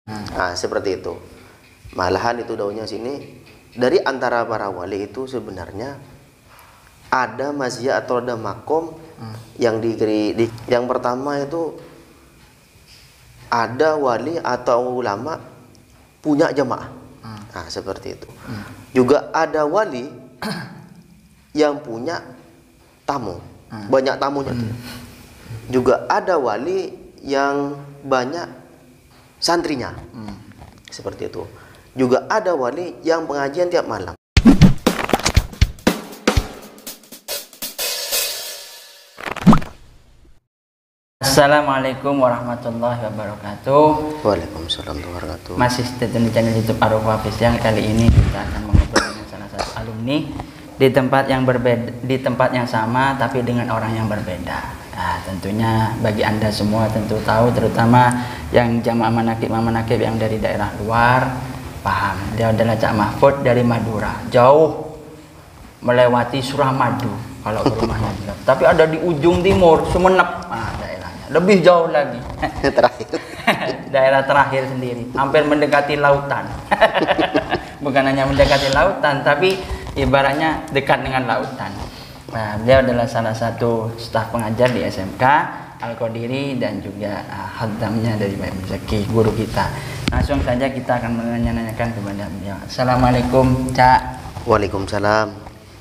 Nah, seperti itu. Malahan itu daunnya sini dari antara para wali itu sebenarnya ada mazhab atau ada makom yang yang pertama itu ada wali atau ulama punya jamaah. Nah, seperti itu. Juga ada wali yang punya tamu, banyak tamunya. Juga ada wali yang banyak santrinya. Seperti itu. Juga ada wali yang pengajian tiap malam. Assalamualaikum warahmatullahi wabarakatuh. Waalaikumsalam warahmatullahi wabarakatuh. Masih stay di channel YouTube Arufah Hafiz. Yang kali ini kita akan mengobrol dengan salah satu alumni di tempat yang berbeda, di tempat yang sama tapi dengan orang yang berbeda. Nah, tentunya bagi Anda semua tentu tahu, terutama yang jamaah manakib yang dari daerah luar paham. Dia adalah Cak Mahfud dari Madura, jauh melewati Suramadu kalau ke rumahnya dia. Tapi ada di ujung timur, Sumenep. Nah, lebih jauh lagi. Terakhir. Daerah terakhir sendiri, hampir mendekati lautan. Bukan hanya mendekati lautan, tapi ibaratnya dekat dengan lautan. Nah, beliau adalah salah satu staf pengajar di SMK Al-Qadiri dan juga khaddamnya dari Pak Zaki, guru kita. Langsung saja kita akan menanyakan kepada beliau. Assalamualaikum, Cak. Waalaikumsalam.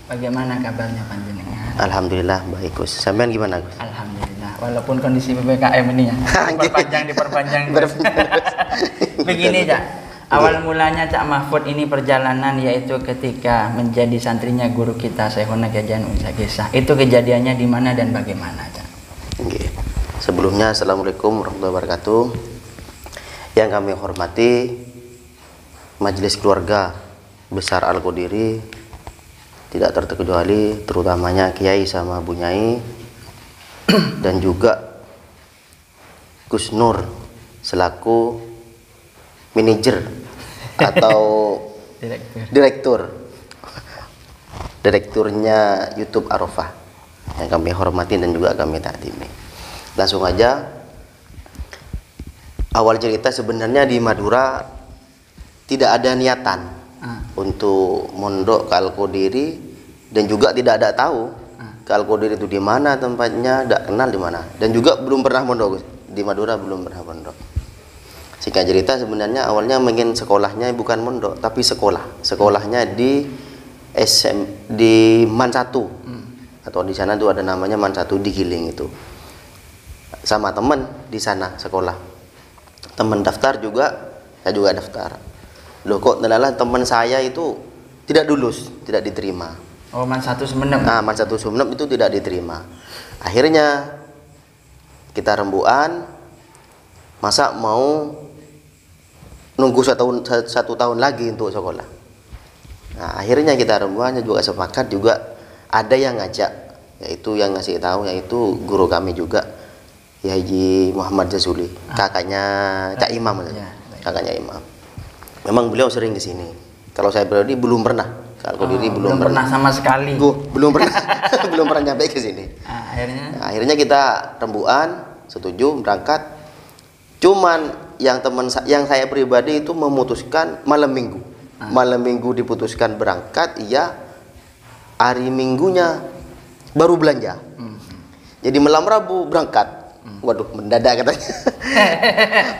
Bagaimana kabarnya panjenengan? Alhamdulillah baik, Gus. Sampean gimana, Gus? Alhamdulillah. Walaupun kondisi PPKM ini ya diperpanjang. Begini, Cak. Awal mulanya Cak Mahfud ini perjalanan yaitu ketika menjadi santrinya guru kita Syekhuna Kiai Unsakisah. Itu kejadiannya di mana dan bagaimana, Cak? Oke. Sebelumnya assalamualaikum warahmatullahi wabarakatuh. Yang kami hormati majelis keluarga besar Al-Qadiri, tidak terkecuali terutamanya Kiai sama Bu Nyai dan juga Gus Nur selaku manajer atau direkturnya YouTube Arufah yang kami hormati dan juga kami takdimi. Langsung aja, awal cerita sebenarnya di Madura tidak ada niatan untuk mondok ke Al-Qadiri dan juga tidak ada tahu ke Al-Qadiri itu di mana tempatnya, tidak kenal di mana dan juga belum pernah mondok di Madura, belum pernah mondok. Singkat cerita sebenarnya awalnya ingin sekolahnya bukan mondok tapi sekolahnya di Man 1 atau di sana tuh ada namanya Man 1 di Giling itu, sama teman di sana sekolah, teman daftar juga, saya juga daftar. Loh kok ternyata teman saya itu tidak lulus, tidak diterima. Oh, Man 1 Sumenep. Nah, Man 1 Sumenep itu tidak diterima. Akhirnya kita rembukan, masa mau nunggu satu tahun lagi untuk sekolah. Nah, akhirnya kita rembukannya juga sepakat, juga ada yang ngajak, yaitu yang ngasih tahu yaitu guru kami juga, ya Haji Muhammad Jazuli, kakaknya Cak Imam, kakaknya Imam. Memang beliau sering ke sini. Kalau saya pribadi belum pernah ke Al-Qadiri, belum pernah sama sekali. Belum pernah belum pernah nyampe ke sini. Akhirnya kita rembukan, setuju berangkat. Cuman yang saya pribadi itu memutuskan malam minggu. Malam minggu diputuskan berangkat, iya. Hari minggunya baru belanja. Jadi malam Rabu berangkat. Waduh, mendadak katanya.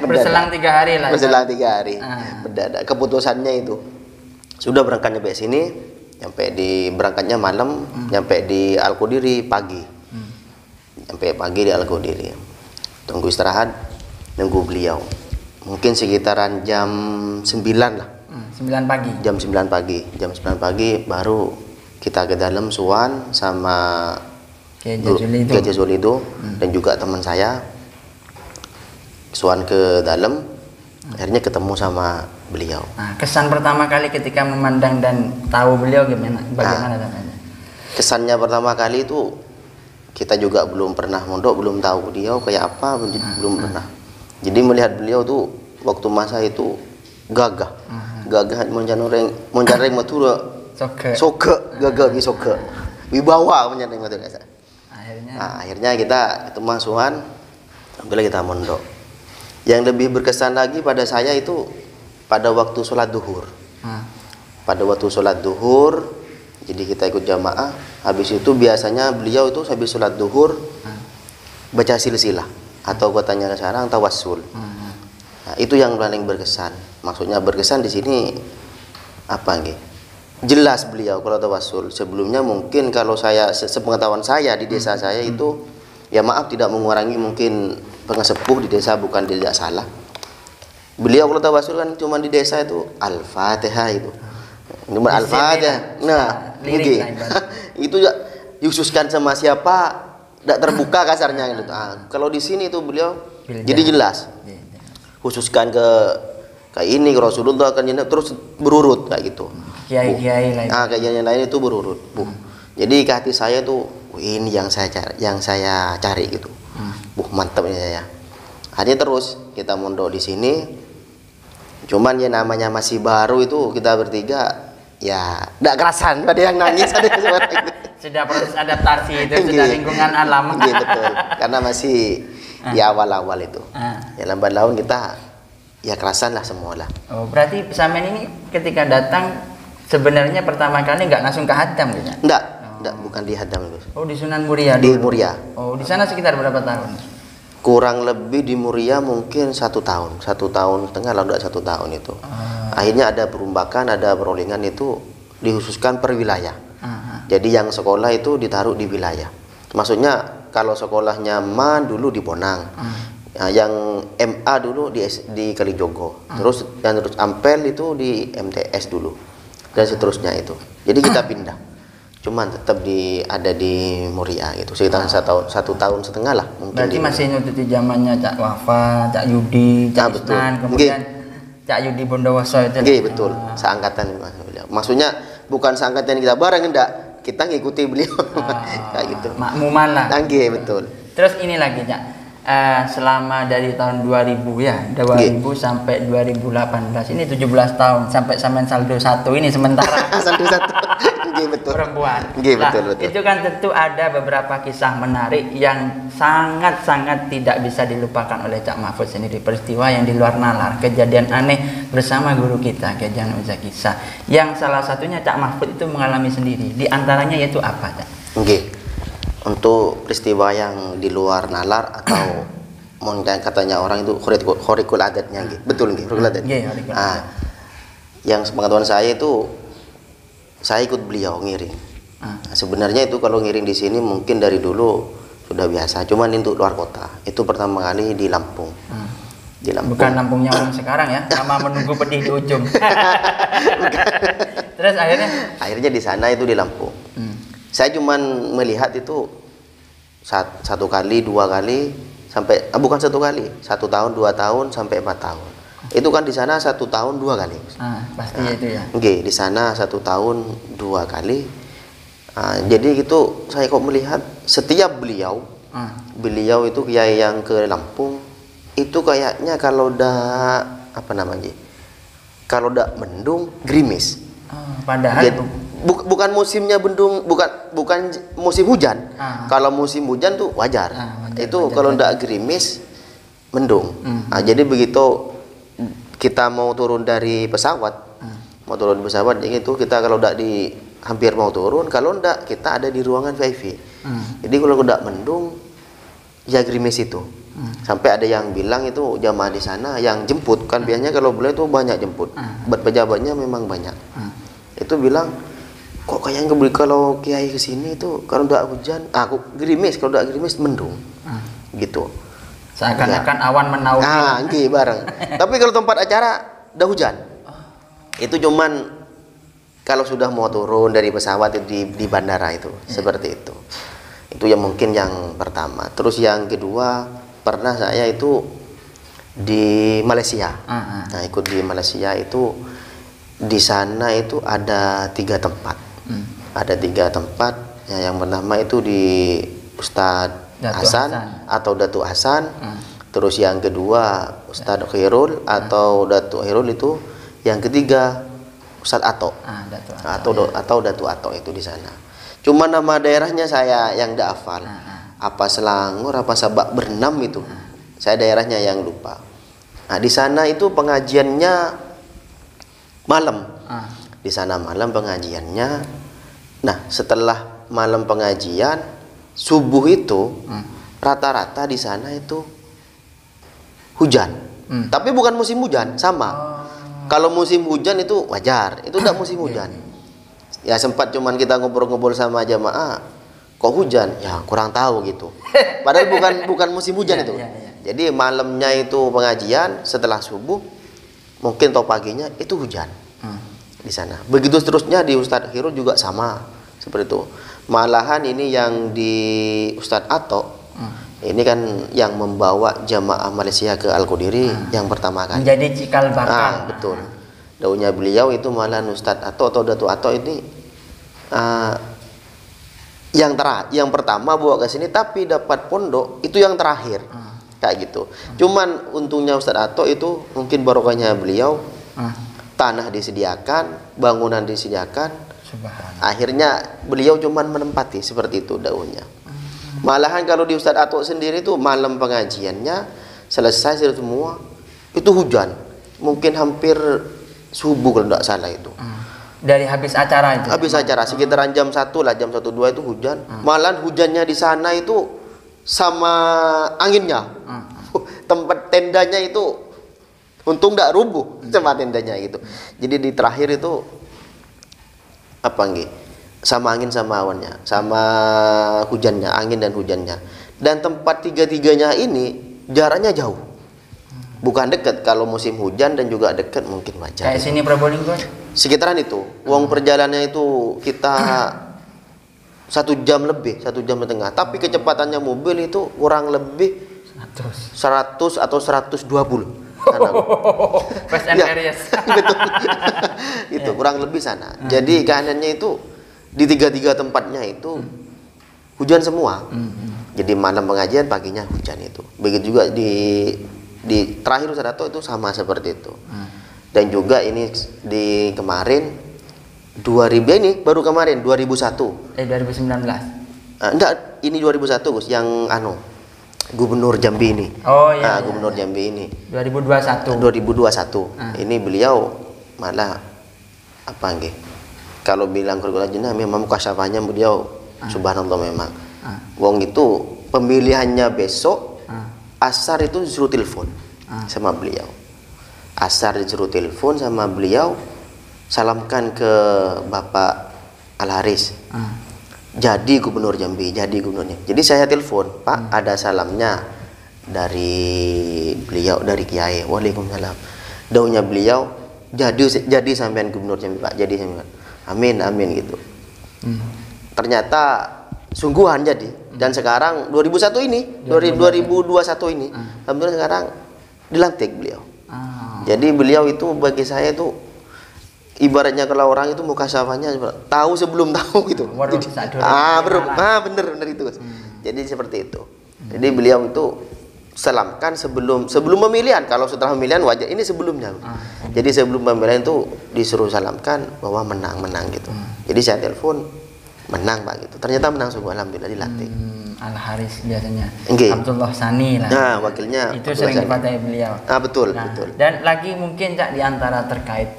Berselang 3 hari lah. Berselang 3 hari. Mendadak keputusannya itu. Sudah berangkat nyampe sini, berangkatnya malam, nyampe di Al-Qadiri pagi. Nyampe pagi di Al-Qadiri. Tunggu istirahat, nunggu beliau. Mungkin sekitaran jam 9 lah. 9 pagi. Jam 9 pagi. Jam 9 pagi baru kita ke dalam suan sama Kiai Jazuli itu dan juga teman saya. Suan ke dalam, akhirnya ketemu sama beliau. Nah, kesan pertama kali ketika memandang dan tahu beliau gimana? Bagaimana rasanya? Kesannya pertama kali itu kita juga belum pernah mondok, belum tahu beliau kayak apa, belum pernah. Jadi melihat beliau tuh waktu masa itu gagah monjareng matura soke gagah di soke wibawa monjareng matura. Akhirnya kita ketemu Suhan, alhamdulillah kita mondok. Yang lebih berkesan lagi pada saya itu pada waktu sholat duhur. Pada waktu sholat duhur, jadi kita ikut jamaah. Habis itu biasanya beliau itu habis sholat duhur baca silsilah atau katanya sekarang tawassul. Nah, itu yang paling berkesan. Maksudnya berkesan di sini apa nggih? Jelas beliau kalau tawassul. Sebelumnya mungkin kalau saya sepengetahuan saya di desa saya itu, ya maaf tidak mengurangi mungkin pengesepuh di desa bukan tidak salah. Beliau kalau tawassul kan cuma di desa itu Al-Fatihah itu. Nomor Al-Fatihah. Nah, itu ya dikhususkan sama siapa tidak terbuka kasarnya gitu. Kalau di sini tuh beliau jadi jelas. Khususkan ke kayak ini Rasulullah kan terus berurut kayak gitu. Kiai-kiai lain. Kiai yang lain itu berurut. Jadi ke hati saya tuh ini yang saya cari gitu. Mantap ini saya. Akhirnya terus kita mondok di sini. Cuman ya namanya masih baru itu kita bertiga ya enggak kerasan ada yang nangis ada yang suara gitu. Sudah proses adaptasi itu sudah lingkungan alam. Betul. Karena masih di awal-awal itu. Ya lambat laun kita ya kerasan lah semua lah. Oh, berarti Samen ini ketika datang sebenarnya pertama kali nggak langsung ke Hadam gitu? Enggak, bukan di Hadam itu. Oh, di Sunan Muria. Di Muria. Oh, di sana sekitar berapa tahun? Kurang lebih di Muria mungkin 1 tahun, 1 tahun setengah lah, udah 1 tahun itu. Akhirnya ada perombakan, ada perolingan itu dikhususkan per wilayah. Jadi yang sekolah itu ditaruh di wilayah. Maksudnya kalau sekolahnya MA dulu di Bonang, yang MA dulu di Kalijogo, terus Ampel itu di MTS dulu, dan seterusnya itu. Jadi kita pindah. Cuman tetap ada di Muria gitu sekitar 1 tahun setengah lah mungkin. Berarti masih ngikuti zamannya Cak Wafa, Cak Yudi, Cak Isnan, kemudian Cak Yudi Bondowoso itu. Betul. Seangkatan maksudnya bukan seangkatan kita bareng enggak, kita ngikuti beliau. Kayak gitu. Makmuman lah. Betul. Terus ini lagi Cak. Selama dari tahun 2000 ya, 2000 sampai 2018 ini 17 tahun sampai sampean saldo 1 ini sementara. Saldo 1. Betul. Perempuan. Betul. Itu kan tentu ada beberapa kisah menarik yang sangat-sangat tidak bisa dilupakan oleh Cak Mahfud sendiri. Peristiwa yang di luar nalar, kejadian aneh bersama guru kita, Kiai Janul Zakisa. Yang salah satunya Cak Mahfud itu mengalami sendiri. Di antaranya yaitu apa, Cak? Untuk peristiwa yang di luar nalar atau mungkin katanya orang itu khorikul adatnya, betul nggih, khorikul adat. Yang sepengetahuan saya itu saya ikut beliau ngiring. Sebenarnya itu kalau ngiring di sini mungkin dari dulu sudah biasa, cuman untuk luar kota itu pertama kali di Lampung. Di Lampung. Bukan Lampungnya orang sekarang ya, sama menunggu pedih di ujung. Terus akhirnya di sana itu di Lampung. Saya cuman melihat itu 1 kali, 2 kali sampai bukan 1 kali, 1 tahun, 2 tahun sampai 4 tahun. Itu kan di sana 1 tahun 2 kali. Pasti itu ya. Di sana 1 tahun 2 kali. Jadi itu saya kok melihat setiap beliau itu kiai yang ke Lampung itu kayaknya kalau udah kalau udah mendung gerimis. Padahal bukan musimnya bendung, bukan musim hujan. Kalau musim hujan tuh wajar. Itu kalau ndak gerimis mendung. Jadi begitu kita mau turun dari pesawat, jadi itu kita kalau ndak hampir mau turun, kalau ndak kita ada di ruangan VIP. Jadi kalau ndak mendung ya gerimis itu. Sampai ada yang bilang itu jamaah di sana yang jemput kan biasanya kalau boleh itu banyak jemput. Pejabatnya memang banyak. Itu bilang kok kayaknya kalau kiai kesini itu kalau udah hujan, aku gerimis, kalau udah gerimis mendung, gitu. Seakan-akan awan menaungi. Bareng. Tapi kalau tempat acara udah hujan, itu cuman kalau sudah mau turun dari pesawat itu di bandara itu, seperti itu. Itu yang mungkin yang pertama. Terus yang kedua pernah saya itu di Malaysia. Nah ikut di Malaysia itu di sana itu ada 3 tempat. Ada 3 tempat ya, yang pertama itu di Ustadz Hasan atau Datuk Hasan. Terus yang kedua Ustadz Khairul atau Datuk Khairul itu. Yang ketiga Ustadz Ato atau Datuk Ato itu di sana. Cuma nama daerahnya saya yang tidak hafal. Apa Selangor apa Sabak Bernam itu. Saya daerahnya yang lupa. Nah, di sana itu pengajiannya malam. Di sana malam pengajiannya. Nah, setelah malam pengajian subuh itu rata-rata di sana itu hujan. Tapi bukan musim hujan, sama. Kalau musim hujan itu wajar, itu udah musim hujan. Ya sempat cuman kita ngobrol-ngobrol sama jamaah, kok hujan? Ya kurang tahu gitu. Padahal bukan musim hujan itu. Jadi malamnya itu pengajian, setelah subuh mungkin atau paginya itu hujan di sana. Begitu seterusnya di Ustadz Hirul juga sama seperti itu. Malahan ini yang di Ustadz Ato, ini kan yang membawa jamaah Malaysia ke Al-Qudiri yang pertama kali. Menjadi cikal bakal. Betul. Daunnya beliau itu malah Ustadz Ato atau Datuk Ato ini yang pertama bawa ke sini, tapi dapat pondok itu yang terakhir. Kayak gitu. Cuman untungnya Ustadz Ato itu mungkin barokahnya beliau, tanah disediakan, bangunan disediakan. Akhirnya beliau cuman menempati seperti itu daunnya. Malahan kalau di Ustadz Ato sendiri itu malam pengajiannya selesai semua itu hujan, mungkin hampir subuh kalau tidak salah itu. Dari habis acara itu. Habis acara sekitaran jam 1 lah, jam 1-2 itu hujan. Malahan hujannya di sana itu sama anginnya. Tempat tendanya itu untung tidak rubuh sama tendanya gitu. Jadi di terakhir itu apa nggih? Sama angin sama awannya, sama hujannya, angin dan hujannya. Dan tempat tiga-tiganya ini jaraknya jauh. Bukan dekat, kalau musim hujan dan juga dekat mungkin wajar. Kayak sini Probolinggo? Sekitaran itu. Uang perjalanannya itu kita 1 jam lebih, 1 jam setengah. Tapi kecepatannya mobil itu kurang lebih 100 atau 120. Fast and Furious. Betul. Itu kurang lebih sana. Jadi keadaannya itu di tiga tempatnya itu hujan semua. Jadi malam pengajian, paginya hujan itu. Begitu juga di terakhir Ustadz Ato itu sama seperti itu. Dan juga ini di kemarin 2000 ini baru kemarin 2001. 2019. Enggak, ini 2001 Gus, yang Gubernur Jambi ini. Oh iya. Gubernur Jambi ini. 2021. 2021. Ini beliau malah apa nggih? Kalau bilang kurang memang mukasyafahnya beliau subhanallah memang. Wong itu pemilihannya besok asar itu disuruh telepon sama beliau. Asar disuruh telepon sama beliau, salamkan ke Bapak Al Haris. Jadi Gubernur Jambi, jadi gubernurnya. Jadi saya telepon, Pak, ada salamnya dari beliau, dari Kiai. Waalaikumsalam. Daunnya beliau, jadi sampean Gubernur Jambi, Pak. Jadi sampean. Amin, amin gitu. Ternyata sungguhan jadi. Dan sekarang 2001 ini, 2021 ini, alhamdulillah sekarang dilantik beliau. Jadi beliau itu bagi saya itu ibaratnya kalau orang itu mukasyafahnya tahu sebelum tahu gitu. Bener itu. Jadi seperti itu. Jadi beliau itu selamkan sebelum pemilihan. Kalau setelah pemilihan wajar, ini sebelumnya. Jadi sebelum pemilihan itu disuruh salamkan bahwa menang gitu. Jadi saya telepon, menang Pak gitu. Ternyata menang sungguh, alhamdulillah dilantik. Al Haris biasanya. Abdullah Sani lah. Nah, wakilnya itu sering dipatahi beliau. Betul. Dan lagi mungkin Cak diantara terkait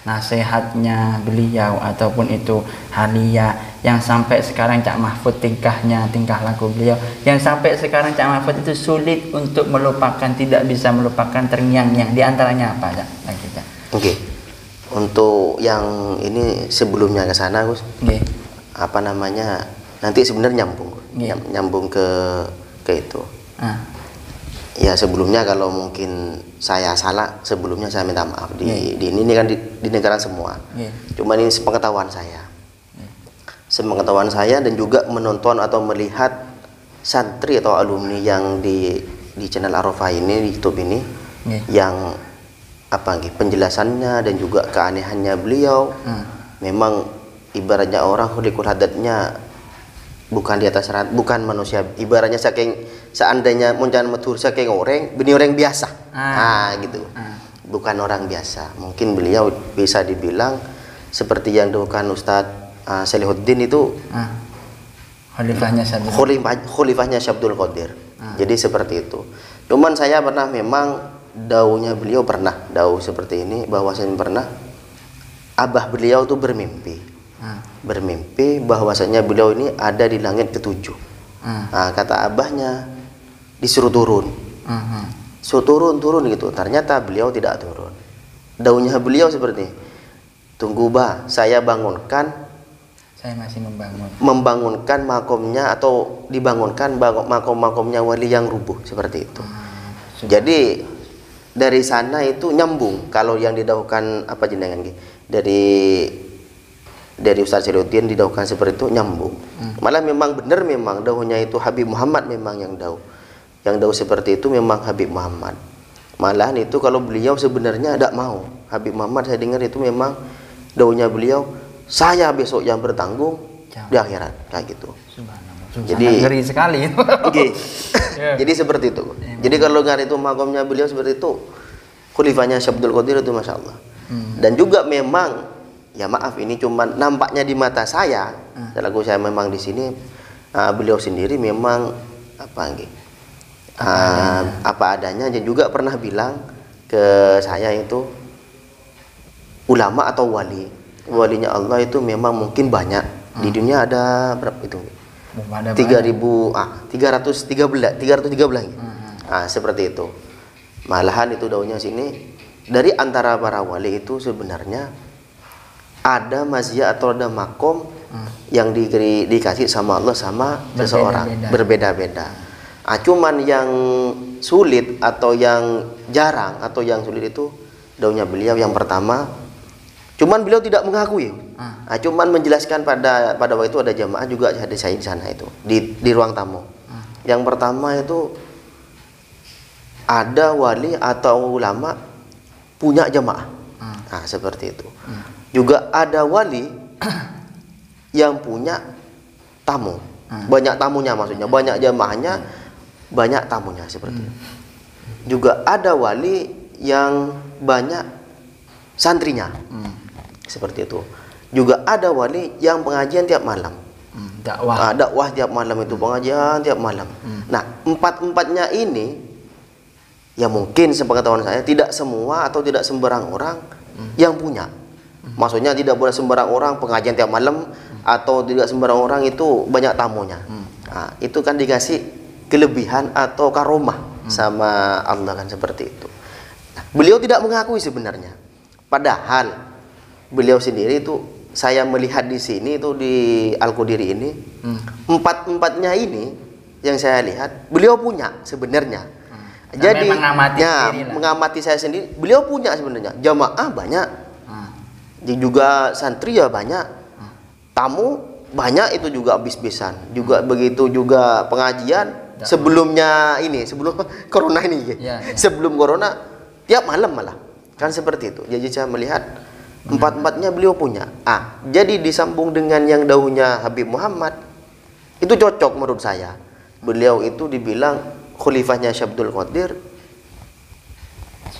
nasihatnya beliau ataupun itu halia yang sampai sekarang Cak Mahfud tingkah laku beliau yang sampai sekarang Cak Mahfud itu sulit untuk melupakan, tidak bisa melupakan, terngiang-ngiang. Diantaranya apa Cak? Lagi Cak. Untuk yang ini sebelumnya ke sana Gus. Apa namanya? Nanti sebenarnya nyambung ke itu. Ya sebelumnya kalau mungkin saya salah, sebelumnya saya minta maaf. Di ini kan di negara semua. Cuman ini sepengetahuan saya. Sepengetahuan saya dan juga menonton atau melihat santri atau alumni yang di channel Arafah ini, di YouTube ini, yang penjelasannya dan juga keanehannya beliau, memang ibaratnya orang hulikul hadatnya bukan di atas bukan manusia, ibaratnya seandainya muncan metur saking orang benih orang biasa gitu, bukan orang biasa. Mungkin beliau bisa dibilang seperti yang dilakukan Ustadz Salihuddin itu khalifahnya Syabdul Qadir. Jadi seperti itu. Cuman saya pernah memang daunya beliau pernah dau seperti ini, bahwasanya pernah abah beliau tuh bermimpi bahwasanya beliau ini ada di langit ketujuh. Nah, kata abahnya disuruh turun, suruh turun gitu. Ternyata beliau tidak turun. Daunya beliau seperti, tunggu bah, saya bangunkan, saya masih membangunkan makomnya atau dibangunkan makom-makomnya wali yang rubuh seperti itu. Jadi dari sana itu nyambung. Kalau yang didauhkan apa jenengan dari Ustaz Syarifudin didauhkan seperti itu nyambung. Malah memang benar, memang dauhnya itu Habib Muhammad memang yang dauh seperti itu memang Habib Muhammad. Malahan itu kalau beliau sebenarnya tidak mau. Habib Muhammad saya dengar itu memang dauhnya beliau, saya besok yang bertanggung di akhirat, kayak gitu. Jadi ngeri sekali itu. Jadi seperti itu. Jadi kalau ngari itu makomnya beliau seperti itu, khalifahnya Syekh Abdul Qadir itu masya Allah. Dan juga memang, ya maaf ini cuma nampaknya di mata saya, selaku saya memang di sini, beliau sendiri memang apa adanya, dan juga pernah bilang ke saya itu ulama atau walinya Allah itu memang mungkin banyak di dunia. Ada berapa itu? 313 seperti itu. Malahan itu daunnya sini, dari antara para wali itu sebenarnya ada maziyah atau ada makom yang dikasih sama Allah sama seseorang, berbeda-beda. Cuman yang sulit atau yang jarang atau yang sulit itu daunnya beliau yang pertama, cuman beliau tidak mengakui. Cuman menjelaskan pada waktu itu ada jamaah juga ada saya di sana itu di ruang tamu. Yang pertama itu ada wali atau ulama punya jamaah. Seperti itu. Juga ada wali yang punya tamu. Banyak tamunya, maksudnya banyak jamaahnya, banyak tamunya seperti itu. Juga ada wali yang banyak santrinya. Seperti itu. Juga ada wali yang pengajian tiap malam. Dakwah tiap malam itu, pengajian tiap malam. Nah, empat-empatnya ini ya mungkin sepengetahuan saya tidak semua atau tidak sembarang orang yang punya. Maksudnya tidak boleh sembarang orang pengajian tiap malam, atau tidak sembarang orang itu banyak tamunya. Itu kan dikasih kelebihan atau karomah sama Allah kan seperti itu. Beliau tidak mengakui sebenarnya. Padahal beliau sendiri itu, saya melihat di sini itu di Al-Qudiri ini, empat-empatnya ini yang saya lihat beliau punya sebenarnya. Jadi mengamati saya sendiri, beliau punya sebenarnya jamaah banyak, juga santri ya banyak, tamu banyak itu juga habis-habisan, juga begitu juga pengajian sebelumnya ini, sebelum corona ini, sebelum corona tiap malam malah kan seperti itu. Jadi saya melihat empat-empatnya beliau punya. Jadi disambung dengan yang dauhnya Habib Muhammad itu cocok menurut saya. Beliau itu dibilang khalifahnya Syekh Abdul Qadir,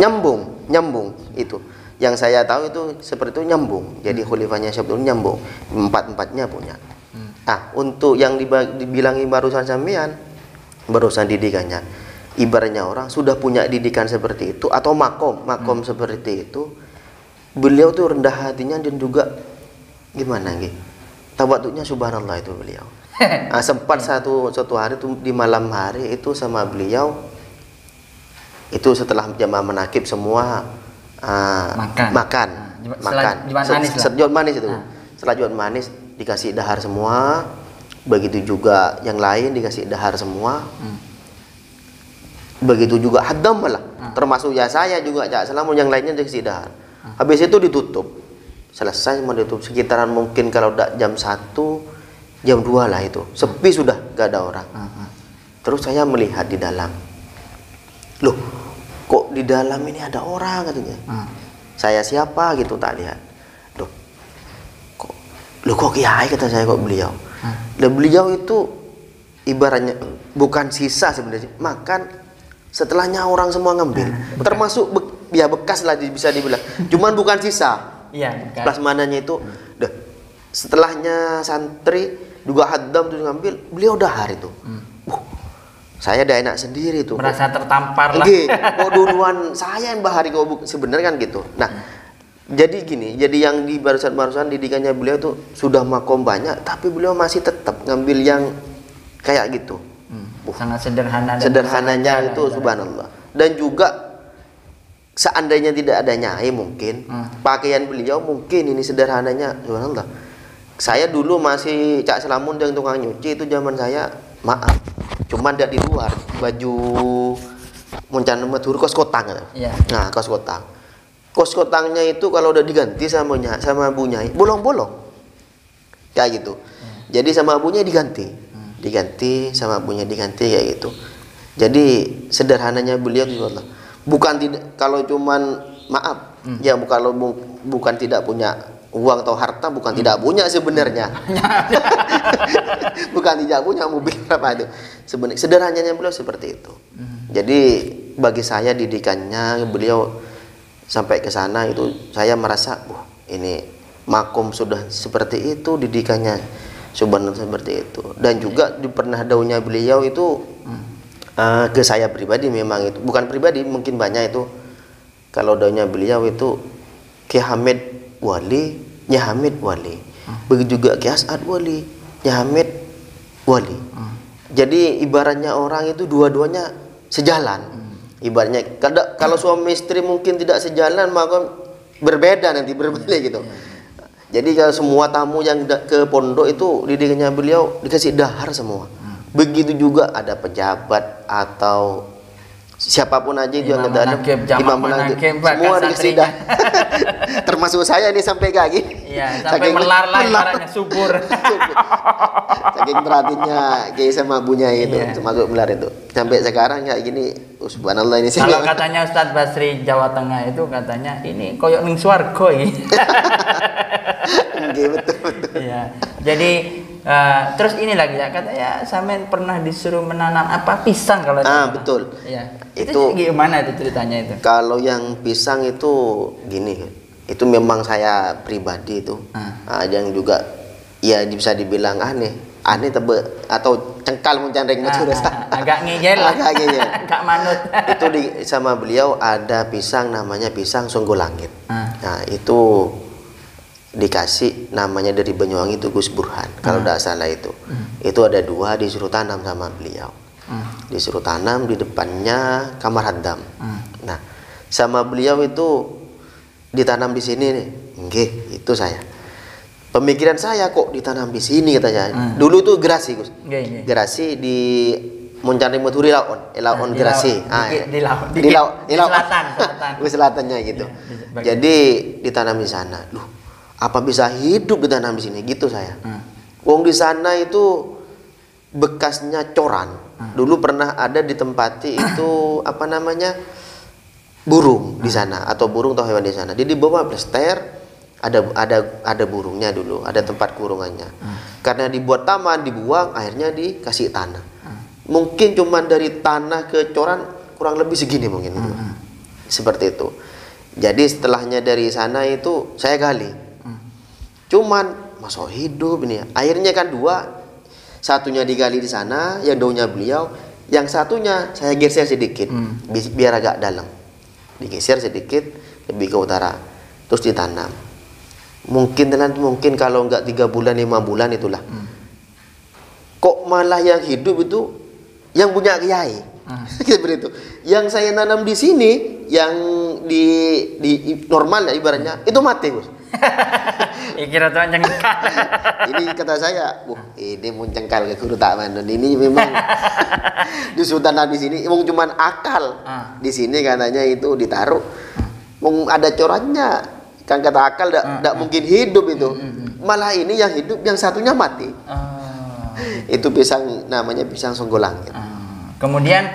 nyambung itu. Yang saya tahu itu seperti itu, nyambung. Jadi khalifahnya Syekh Abdul nyambung. Empat-empatnya punya. Untuk yang dibilangi barusan sampean, barusan didikannya, ibaratnya orang sudah punya didikan seperti itu atau makom seperti itu, beliau tuh rendah hatinya dan juga gimana gitu, tawaduknya subhanallah itu beliau. Sempat satu hari tuh di malam hari itu sama beliau itu setelah jamaah menakib semua makan. Jumat manis itu. Setelah jumat manis dikasih dahar semua, begitu juga yang lain dikasih dahar semua. Begitu juga haddam malah, termasuk ya saya juga Assalamualaikum, yang lainnya dikasih dahar. Habis itu ditutup, selesai ditutup sekitaran mungkin kalau udah jam 1, jam 2 lah itu, sepi sudah, gak ada orang. Terus saya melihat di dalam, loh kok di dalam ini ada orang katanya. Saya siapa gitu tak lihat, loh kok kiai kata saya, kok beliau. Dan beliau itu ibaratnya bukan sisa sebenarnya, makan setelahnya orang semua ngambil, termasuk bekas lah bisa dibilang, cuman bukan sisa. Plasmananya itu setelahnya santri juga haddam tuh ngambil, beliau dahar itu. saya dah enak sendiri tuh. Merasa tertampar lah. Nggih, kok duluan saya yang bahari kok sebenarnya kan gitu. Nah, jadi gini, jadi yang di barusan didikannya beliau tuh sudah makom banyak, tapi beliau masih tetap ngambil yang kayak gitu. Sangat sederhana. Sederhananya itu subhanallah. Dan juga seandainya tidak ada nyai mungkin pakaian beliau mungkin ini sederhananya subhanallah. Saya dulu masih cak selamun dengan tukang nyuci itu zaman saya, maaf, cuman tidak di luar baju muncan metur kos kotang. Iya. Nah, kos kotang. Kos kotangnya itu kalau udah diganti sama Bu Nyai, bolong-bolong. Kayak gitu. Jadi sama abunya diganti sama abunya diganti kayak gitu. Jadi sederhananya beliau itu Allah. Bukan tidak, kalau cuman maaf, ya kalau bukan tidak punya uang atau harta, bukan tidak punya sebenarnya. Bukan tidak punya mobil apa itu. Sebenarnya sederhananya beliau seperti itu. Jadi bagi saya didikannya beliau sampai ke sana itu saya merasa, wah ini makom sudah seperti itu, didikannya subhanallah seperti itu. Dan juga pernah daunnya beliau itu ke saya pribadi memang itu bukan pribadi, mungkin banyak itu. Kalau daunnya beliau itu Ki Hamid Wali, Nyai Hamid Wali. Begitu juga Ki As'ad Wali, Nyai Hamid Wali. Jadi ibaratnya orang itu dua-duanya sejalan. Ibaratnya kalau suami istri mungkin tidak sejalan, maka berbeda nanti berbeda gitu. Jadi kalau semua tamu yang ke pondok itu didikannya beliau dikasih dahar semua. Begitu juga ada pejabat atau siapapun aja itu yang ada imam menakib semua dikasih dah. Termasuk saya ini sampai kaki. Iya, sampai melar lah ibaratnya subur. Saking perhatiannya Kiai sama abunya itu, termasuk melar itu. Sampai sekarang kayak gini, subhanallah ini. Kalau katanya Ustadz Basri Jawa Tengah itu katanya ini koyok ning swarga iki. Betul. Iya. Jadi terus ini lagi ya katanya sampean pernah disuruh menanam apa pisang kalau betul. Iya. Itu gimana itu ceritanya itu? Kalau yang pisang itu gini, itu memang saya pribadi itu. Yang juga ya bisa dibilang aneh tebe atau cengkal muncandring agak ngeyel lah. Agak manut. Itu sama beliau ada pisang namanya pisang Sungguh Langit. Nah, itu dikasih namanya dari Banyuwangi itu Gus Burhan kalau tidak salah itu. Itu ada 2 disuruh tanam sama beliau. Disuruh tanam di depannya kamar haddam. Nah, sama beliau itu ditanam di sini nih. Nggih, itu saya. Pemikiran saya kok ditanam di sini katanya. Dulu itu gerasi, Gus. Gerasi di Muncani Muturi laon gerasi. Di selatan. Di selatannya gitu. Jadi ditanam di sana. Apa bisa hidup ditanam di sini gitu saya. Wong di sana itu bekasnya coran. Dulu pernah ada ditempati itu apa namanya burung di sana atau burung atau hewan di sana. Jadi di bawah plester ada burungnya dulu, ada tempat kurungannya. Karena dibuat taman, dibuang, akhirnya dikasih tanah. Mungkin cuman dari tanah ke coran kurang lebih segini mungkin itu. Seperti itu. Jadi setelahnya dari sana itu saya gali. Cuman masuk hidup ini ya. Akhirnya kan 2, satunya digali di sana yang daunnya beliau, yang satunya saya geser sedikit biar agak dalam. Digeser sedikit lebih ke utara, terus ditanam. Mungkin kalau enggak 3 bulan 5 bulan itulah. Kok malah yang hidup itu yang punya kiai. Seperti itu. Yang saya nanam di sini yang di normal ya ibaratnya itu mati, Gus. Kira tuh cengkal. Ini kata saya, ini mau cengkal ke guru tak mandun. Ini memang di sultan di sini, emang cuman akal. Di sini katanya itu ditaruh, mau ada corannya. Kan kata akal tidak mungkin hidup itu. Malah ini yang hidup, yang satunya mati. Itu pisang namanya pisang Sungguh Langit. Kemudian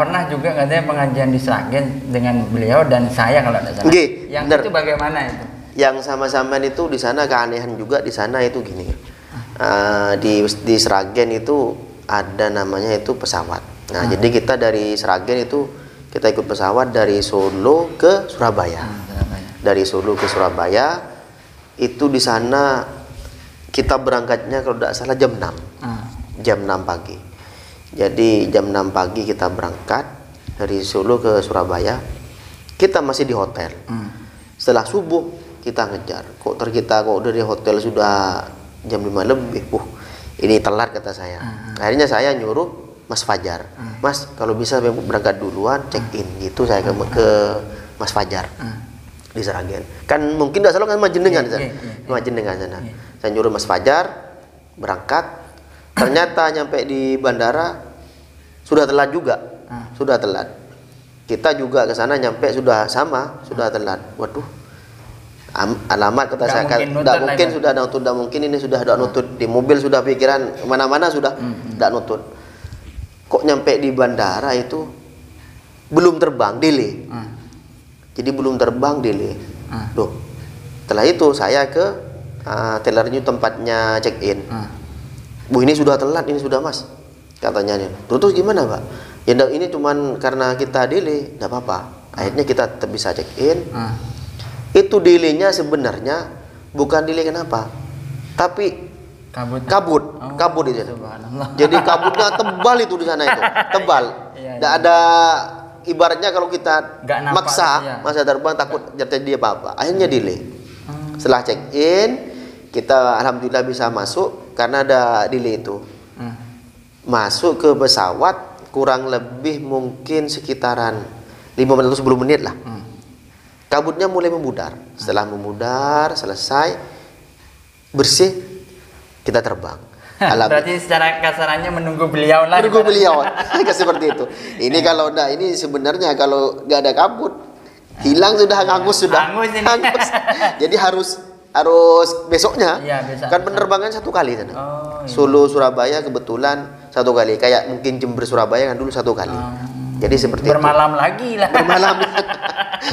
pernah juga katanya pengajian di Sragen dengan beliau dan saya kalau tidak salah. Yang bener. Itu bagaimana itu? Yang sama-sama itu di sana keanehan juga di sana itu gini. Di Sragen itu ada namanya itu pesawat. Nah, jadi kita dari Sragen itu kita ikut pesawat dari Solo ke Surabaya. Dari Solo ke Surabaya itu di sana kita berangkatnya kalau tidak salah jam 6 pagi. Jadi jam 6 pagi kita berangkat dari Solo ke Surabaya. Kita masih di hotel. Setelah subuh kita ngejar. Kok dari hotel sudah jam 5 lebih. Ini telat kata saya. Akhirnya saya nyuruh Mas Fajar. Mas, kalau bisa berangkat duluan, check in gitu saya ke Mas Fajar. Di Seragen. Kan mungkin tidak salah kan Majenengan sana. Majenengan sana. Saya nyuruh Mas Fajar berangkat. Ternyata nyampe di bandara sudah telat juga. Sudah telat. Kita juga ke sana nyampe sudah telat. Waduh. Alamat kata saya kan tidak mungkin sudah nutut, tidak mungkin ini sudah ada nutut di mobil, sudah pikiran mana-mana sudah tidak nutut. Kok nyampe di bandara itu belum terbang, delay. Jadi belum terbang, delay. Loh. Setelah itu saya ke teller new tempatnya check in. Bu, ini sudah telat, ini sudah Mas. Katanya nih. Terus gimana, Pak? Ya ini cuman karena kita delay, tidak apa-apa. Akhirnya kita tetap bisa check in. Itu delaynya sebenarnya bukan delay kenapa? Tapi kabut di sana. Jadi kabutnya tebal itu di sana itu, tebal. Tidak ada ibaratnya kalau kita maksa masa terbang takut terjadi apa-apa. Akhirnya delay. Setelah check in, kita alhamdulillah bisa masuk karena ada delay itu. Masuk ke pesawat kurang lebih mungkin sekitaran 5 menit atau 10 menit lah. Kabutnya mulai memudar. Setelah memudar, selesai, bersih, kita terbang. Berarti secara kasarannya menunggu beliau lah. Menunggu beliau, seperti itu. Ini kalau enggak, ini sebenarnya kalau nggak ada kabut, hilang sudah, hangus sudah. Hangus. Jadi harus besoknya. Kan penerbangan 1 kali sana. Solo Surabaya kebetulan 1 kali. Kayak mungkin Jember Surabaya kan dulu 1 kali. Jadi seperti bermalam itu. Lagi lah.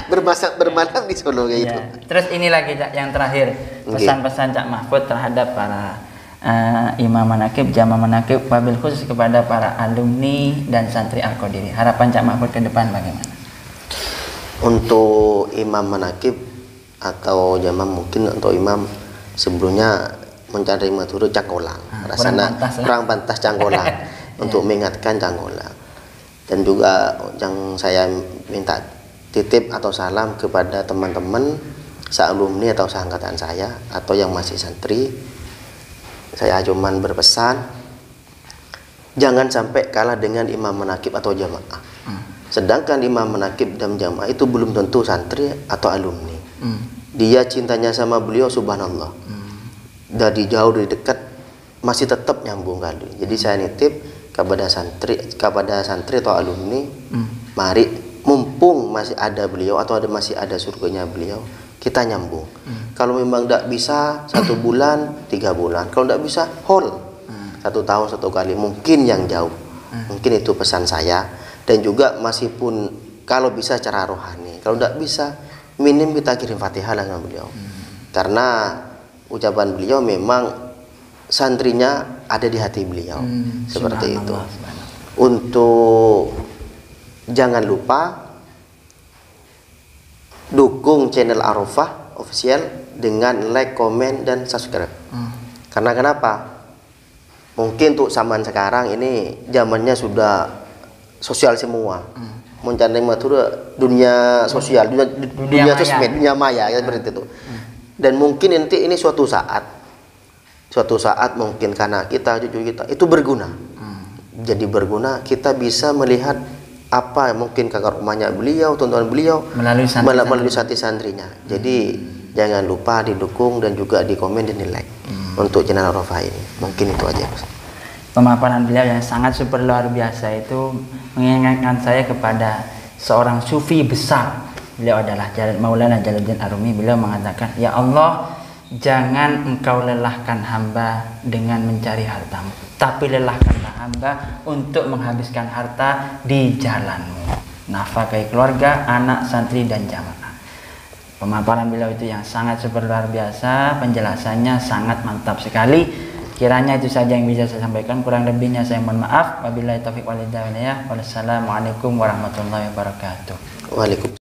Bermalam di Solo kayak gitu. Terus ini lagi Cak, yang terakhir pesan-pesan Cak Mahfud terhadap para imam manakib, jamaah manakib, wabil khusus kepada para alumni dan santri Al-Qadiri. Harapan Cak Mahfud ke depan bagaimana? Untuk imam manakib atau jamaah, mungkin untuk imam sebelumnya mencari maturu cangkolang. Rasanya kurang pantas cangkolang untuk mengingatkan cangkolang. Dan juga yang saya minta titip atau salam kepada teman-teman sealumni atau seangkatan saya atau yang masih santri, saya cuman berpesan jangan sampai kalah dengan imam manakib atau jamaah. Sedangkan imam manakib dan jamaah itu belum tentu santri atau alumni. Dia cintanya sama beliau subhanallah. Dari jauh dari dekat masih tetap nyambung kali. Jadi saya nitip kepada santri atau alumni, mari mumpung masih ada beliau atau masih ada surganya beliau, kita nyambung. Kalau memang tidak bisa 1 bulan, 3 bulan, kalau tidak bisa whole 1 tahun 1 kali, mungkin yang jauh. Mungkin itu pesan saya. Dan juga masih pun kalau bisa secara rohani, kalau tidak bisa minim kita kirim Fatihah dengan beliau. Karena ucapan beliau memang santrinya ada di hati beliau. Seperti itu. Untuk jangan lupa dukung channel Arafah official dengan like, komen, dan subscribe. Karena kenapa? Mungkin untuk zaman sekarang ini zamannya sudah sosial semua. Mencari matur dunia sosial, dunia sosmed, dunia maya, seperti itu. Dan mungkin nanti ini suatu saat mungkin karena kita, cucu kita itu berguna. Jadi berguna, kita bisa melihat apa mungkin kakak rumahnya beliau, tontonan beliau melalui santri-santrinya. Jadi jangan lupa didukung dan juga di komen dan di like untuk channel Arafah ini. Mungkin itu aja. Pemaparan beliau yang sangat super luar biasa itu mengingatkan saya kepada seorang sufi besar. Beliau adalah Maulana Jalaluddin Arumi. Beliau mengatakan, ya Allah, jangan engkau lelahkan hamba dengan mencari hartamu, tapi lelahkanlah hamba untuk menghabiskan harta di jalanmu, nafkahi keluarga, anak, santri, dan jamaah. Pemaparan beliau itu yang sangat super luar biasa, penjelasannya sangat mantap sekali. Kiranya itu saja yang bisa saya sampaikan, kurang lebihnya saya mohon maaf. Wabillahi taufiq wal hidayah. Wassalamualaikum warahmatullahi wabarakatuh. Waalaikumsalam.